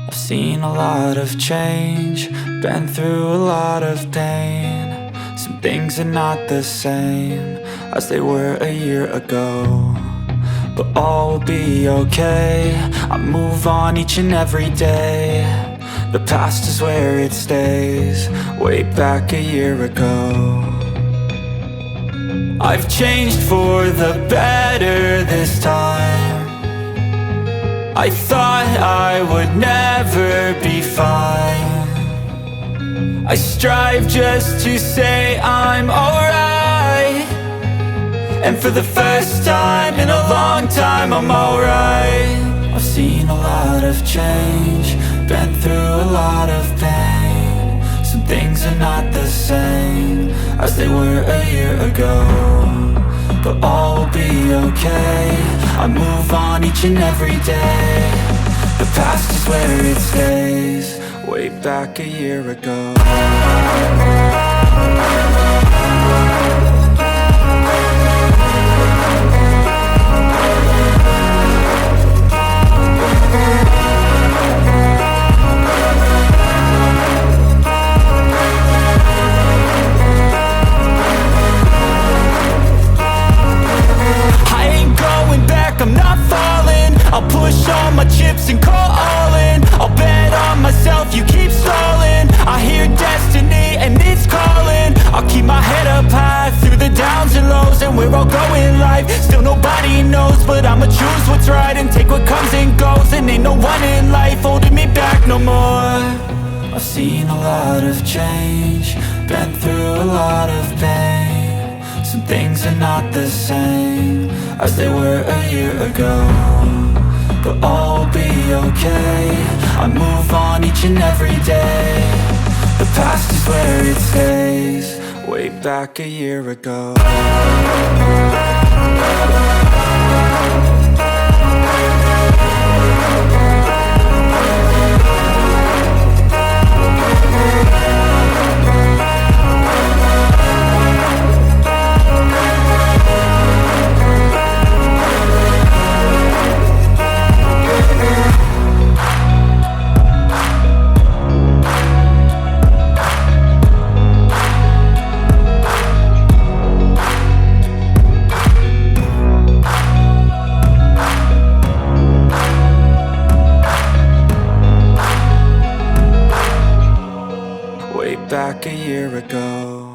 I've seen a lot of change, been through a lot of pain. Some things are not the same as they were a year ago, but all will be okay. I move on each and every day. The past is where it stays, way back a year ago. I've changed for the better this time. I thought I would never be fine. I strive just to say I'm alright, and for the first time in a long time I'm alright. I've seen a lot of change, been through a lot of pain. Some things are not the same as they were a year ago, but all will be okay. I move on each and every day. The past is where it stays, way back a year ago. I'm not falling, I'll push all my chips and call all in. I'll bet on myself, you keep stalling. I hear destiny and it's calling. I'll keep my head up high through the downs and lows, and we're all going life. Still nobody knows, but I'ma choose what's right and take what comes and goes. And ain't no one in life holding me back no more. I've seen a lot of change, been through a lot of pain. Some things are not the same as they were a year ago, but all will be okay. I move on each and every day. The past is where it stays, way back a year ago. Back a year ago.